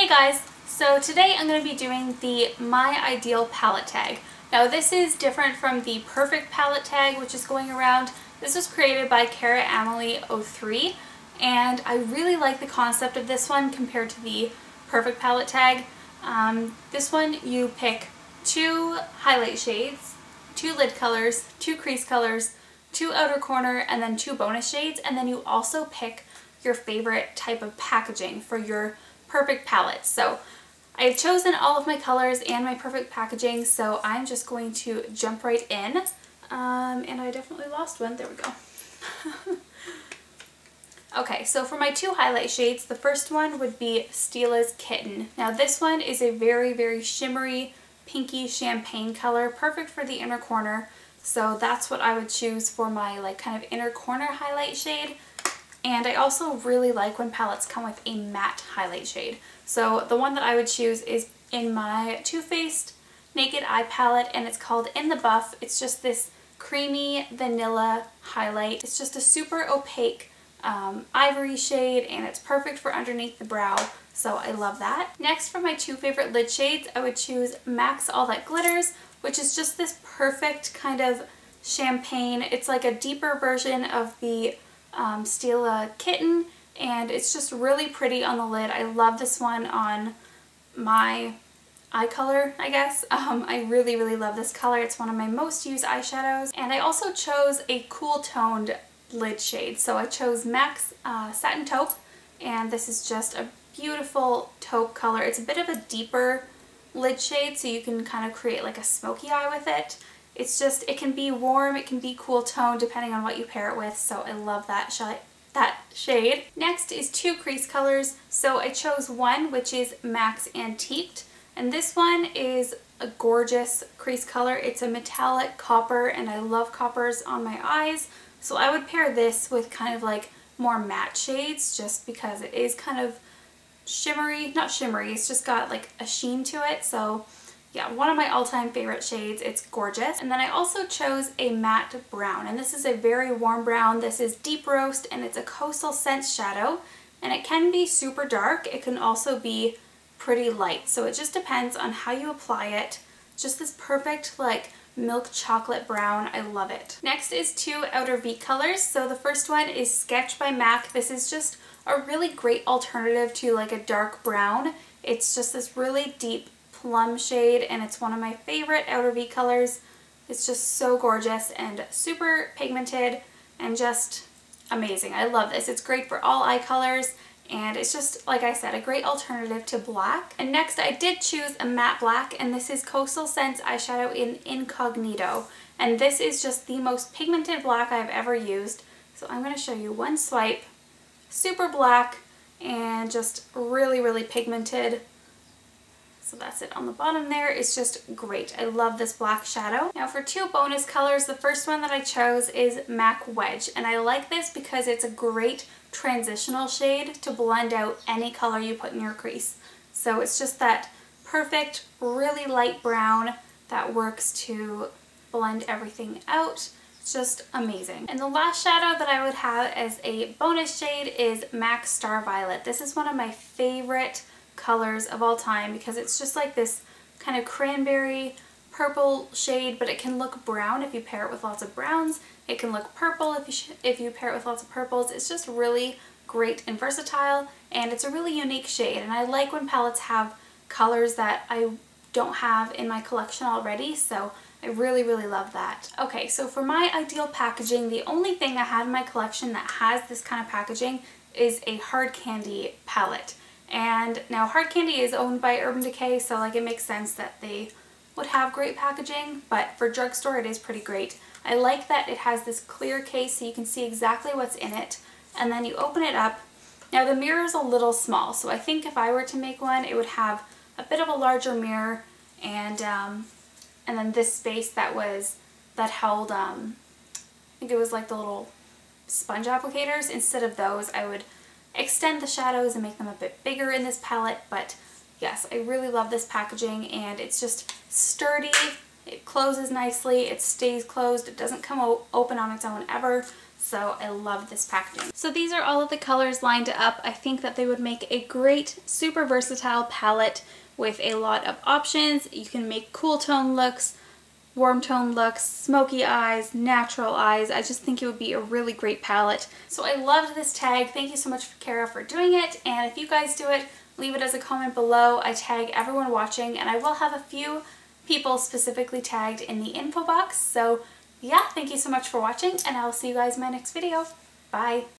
Hey guys, so today I'm going to be doing the My Ideal palette tag. Now this is different from the perfect palette tag which is going around. This was created by Emily03 and I really like the concept of this one compared to the perfect palette tag. This one you pick 2 highlight shades, 2 lid colors, 2 crease colors, 2 outer corner, and then 2 bonus shades, and then you also pick your favorite type of packaging for your perfect palette. So I've chosen all of my colors and my perfect packaging, so I'm just going to jump right in. And I definitely lost one. There we go. Okay, so for my 2 highlight shades, the first one would be Steela's Kitten. Now this one is a very, very shimmery, pinky champagne color, perfect for the inner corner. So that's what I would choose for my kind of inner corner highlight shade. And I also really like when palettes come with a matte highlight shade. So the one that I would choose is in my Too Faced Naked Eye palette, and it's called In the Buff. It's just this creamy vanilla highlight. It's just a super opaque ivory shade, and it's perfect for underneath the brow. So I love that. Next, for my 2 favorite lid shades, I would choose MAC's All That Glitters, which is just this perfect kind of champagne. It's like a deeper version of the Steela Kitten, and it's just really pretty on the lid. I love this one on my eye color, I guess. I really, really love this color. It's one of my most used eyeshadows. And I also chose a cool toned lid shade. So I chose MAC's Satin Taupe, and this is just a beautiful taupe color. It's a bit of a deeper lid shade, so you can kind of create like a smoky eye with it. It's just, it can be warm, it can be cool tone depending on what you pair it with, so I love that shade. Next is 2 crease colors. So I chose one which is MAC's Antiqued, and this one is a gorgeous crease color. It's a metallic copper, and I love coppers on my eyes, so I would pair this with kind of like more matte shades just because it is kind of shimmery, not shimmery, it's just got like a sheen to it. So yeah, one of my all-time favorite shades. It's gorgeous. And then I also chose a matte brown, and this is a very warm brown. This is Deep Roast, and it's a Coastal Scents shadow, and it can be super dark. It can also be pretty light, so it just depends on how you apply it. Just this perfect like milk chocolate brown. I love it. Next is 2 outer V colors. So the first one is Sketch by MAC. This is just a really great alternative to like a dark brown. It's just this really deep plum shade, and it's one of my favorite outer V colors. It's just so gorgeous and super pigmented and just amazing. I love this. It's great for all eye colors, and it's just, like I said, a great alternative to black. And next I did choose a matte black, and this is Coastal Scents eyeshadow in Incognito, and this is just the most pigmented black I've ever used. So I'm going to show you one swipe. Super black and just really, really pigmented. So that's it on the bottom there. It's just great. I love this black shadow. Now for 2 bonus colors, the first one that I chose is MAC Wedge, and I like this because it's a great transitional shade to blend out any color you put in your crease. So it's just that perfect, really light brown that works to blend everything out. It's just amazing. And the last shadow that I would have as a bonus shade is MAC Star Violet. This is one of my favorite colors of all time because it's just like this kind of cranberry purple shade, but it can look brown if you pair it with lots of browns. It can look purple if you pair it with lots of purples. It's just really great and versatile, and it's a really unique shade, and I like when palettes have colors that I don't have in my collection already, so I really, really love that. Okay, so for my ideal packaging, the only thing I had in my collection that has this kind of packaging is a Hard Candy palette. And now Hard Candy is owned by Urban Decay, so like it makes sense that they would have great packaging, but for drugstore it is pretty great. I like that it has this clear case so you can see exactly what's in it, and then you open it up. Now the mirror is a little small, so I think if I were to make one, it would have a bit of a larger mirror, and then this space that held I think it was like the little sponge applicators. Instead of those, I would extend the shadows and make them a bit bigger in this palette. But yes, I really love this packaging, and it's just sturdy. It closes nicely, it stays closed, it doesn't come open on its own ever. So I love this packaging. So these are all of the colors lined up. I think that they would make a great, super versatile palette with a lot of options. You can make cool tone looks, warm tone looks, smoky eyes, natural eyes. I just think it would be a really great palette. So I loved this tag. Thank you so much, Kara, for doing it. And if you guys do it, leave it as a comment below. I tag everyone watching, and I will have a few people specifically tagged in the info box. So yeah, thank you so much for watching, and I'll see you guys in my next video. Bye!